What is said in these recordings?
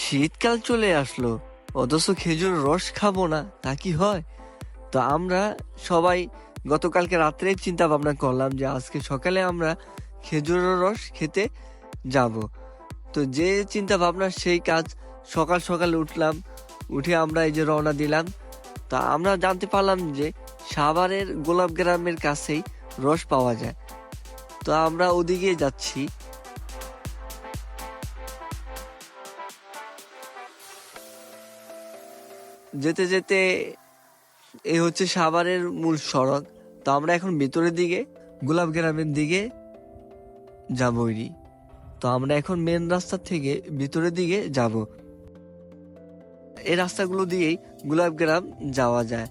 শীতকাল চলে আসলো, অথচ খেজুর রস খাবো না, তা কি হয়? তো আমরা সবাই গতকালকে রাত্রে চিন্তা ভাবনা করলাম যে আজকে সকালে আমরা খেজুরের রস খেতে যাব। তো যে চিন্তা ভাবনা সেই কাজ। সকাল সকাল উঠলাম, উঠে আমরা এই যে রওনা দিলাম। তা আমরা জানতে পারলাম যে সাভারের গোলাপ গ্রামের কাছেই রস পাওয়া যায়। তো আমরা ওদিকে যাচ্ছি। যেতে যেতে এই হচ্ছে সাভারের মূল সড়ক। তো আমরা এখন ভিতরের দিকে গোলাপ গ্রামের দিকে যাবই। তো আমরা এখন মেন রাস্তা থেকে ভিতরের দিকে যাব। এই রাস্তাগুলো দিয়েই গোলাপ গ্রাম যাওয়া যায়।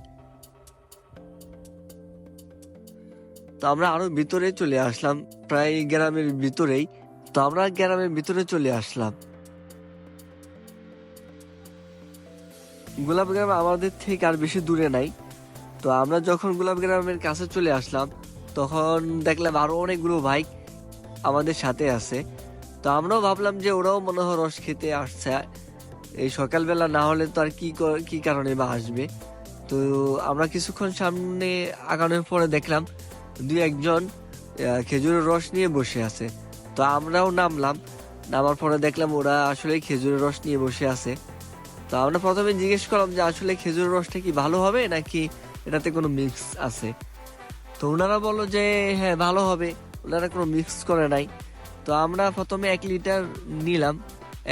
তো আমরা আরো ভিতরে চলে আসলাম, প্রায় গ্রামের ভিতরেই। তো আমরা গ্রামের ভিতরে চলে আসলাম। গোলাপ গ্রাম আমাদের থেকে আর বেশি দূরে নাই। তো আমরা যখন গোলাপ গ্রামের কাছে চলে আসলাম, তখন দেখলাম আরো অনেকগুলো বাইক আমাদের সাথে আছে। তো আমরাও ভাবলাম যে ওরাও মনে হয় রস খেতে আসছে, এই সকালবেলা না হলে তো আর কি কারণে বা আসবে। তো আমরা কিছুক্ষণ সামনে আগানোর পরে দেখলাম দুই একজন খেজুরের রস নিয়ে বসে আছে। তো আমরাও নামলাম, নামার পরে দেখলাম ওরা আসলে খেজুরের রস নিয়ে বসে আছে। তো আমরা প্রথমে জিজ্ঞেস করলাম যে আসলে খেজুরের রসটা কি ভালো হবে নাকি এটাতে কোনো মিক্স আছে। তো ওনারা বললো যে হ্যাঁ ভালো হবে, ওনারা কোনো মিক্স করে নাই। তো আমরা প্রথমে 1 লিটার নিলাম।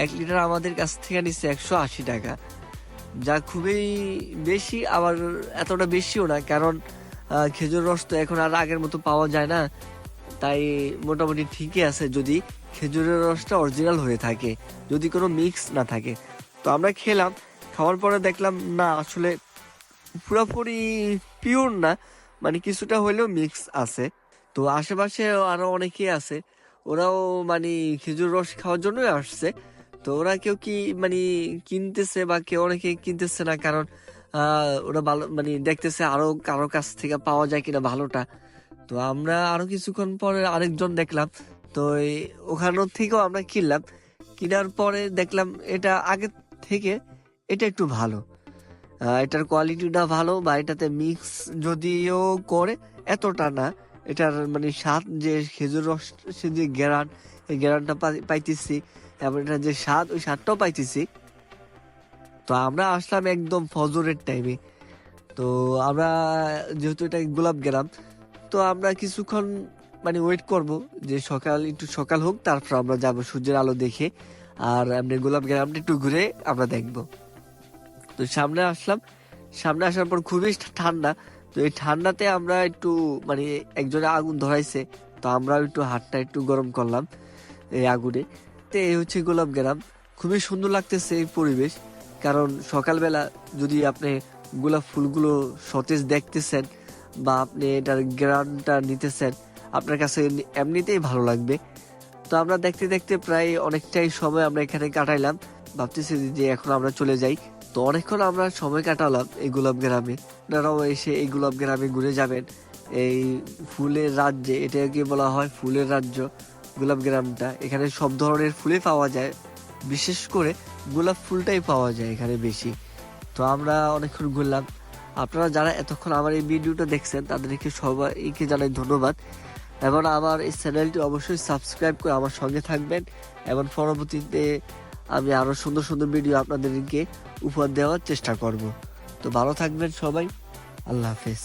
1 লিটার আমাদের কাছ থেকে নিচ্ছে 180 টাকা, যা খুবই বেশি, আবার এতটা বেশিও না, কারণ খেজুর রস তো এখন আর আগের মতো পাওয়া যায় না। তাই মোটামুটি ঠিকই আছে যদি খেজুরের রসটা অরিজিনাল হয়ে থাকে, যদি কোনো মিক্স না থাকে। তো আমরা খেলাম, খাওয়ার পরে দেখলাম না আসলে পুরোপুরি পিওর না, মানে কিছুটা হলেও মিক্স আছে। তো আশেপাশে আরো অনেকেই আছে, ওরাও মানে খেজুর রস খাওয়ার জন্যই আসছে। তো ওরা কেউ কি মানে কিনতেছে বা কেউ অনেকে কিনতেছে না, কারণ ওরা ভালো মানে দেখতেছে আরো কারো কাছ থেকে পাওয়া যায় কিনা ভালোটা। তো আমরা আরো কিছুক্ষণ পরে আরেকজন দেখলাম, তো ওখানোর থেকেও আমরা কিনলাম। কেনার পরে দেখলাম এটা আগে থেকে এটা একটু ভালো, এটার কোয়ালিটিটা ভালো, বা এটাতে মিক্স যদিও করে এতটা না। এটার মানে স্বাদ, যে খেজুর রস সে যে গ্যারান, এই গ্যারানটা পাইতেছি, এবং এটার যে স্বাদ, ওই স্বাদটাও পাইতেছি। তো আমরা আসলাম একদম ফজরের টাইমে। তো আমরা যেহেতু এটা গোলাপ গ্রাম, তো আমরা কিছুক্ষণ মানে ওয়েট করব যে একটু সকাল হোক, তারপর আমরা যাব সূর্যের আলো দেখে। আর এমনি গোলাপ গ্রামটা একটু ঘুরে আমরা দেখব। তো সামনে আসলাম, সামনে আসার পর খুবই ঠান্ডা। তো এই ঠান্ডাতে আমরা একটু মানে একজনে আগুন ধরাইছে, তো আমরা একটু হাতটা একটু গরম করলাম এই আগুনে। তো এই হচ্ছে গোলাপ গ্রাম, খুবই সুন্দর লাগতেছে এই পরিবেশ। কারণ সকালবেলা যদি আপনি গোলাপ ফুলগুলো সতেজ দেখতেছেন বা আপনি এটার গ্রামটা নিতেছেন, আপনার কাছে এমনিতেই ভালো লাগবে। তো আমরা দেখতে দেখতে প্রায় অনেকটাই সময় আমরা এখানে কাটাইলাম। ভাবতেছি যে এখন আমরা চলে যাই। তো অনেকক্ষণ আমরা সময় কাটালাম এই গোলাপ গ্রামে। আপনারাও এসে এই গোলাপ গ্রামে ঘুরে যাবেন। এই ফুলের রাজ্যে, এটাকে বলা হয় ফুলের রাজ্য গোলাপ গ্রামটা। এখানে সব ধরনের ফুলই পাওয়া যায়, বিশেষ করে গোলাপ ফুলটাই পাওয়া যায় এখানে বেশি। তো আমরা অনেকক্ষণ ঘুরলাম। আপনারা যারা এতক্ষণ আমার এই ভিডিওটা দেখছেন তাদেরকে সবাইকে জানাই ধন্যবাদ, এবং আমার এই চ্যানেলটি অবশ্যই সাবস্ক্রাইব করে আমার সঙ্গে থাকবেন, এবং পরবর্তীতে আমি আরো সুন্দর সুন্দর ভিডিও আপনাদেরকে উপহার দেওয়ার চেষ্টা করব। তো ভালো থাকবেন সবাই, আল্লাহ হাফেজ।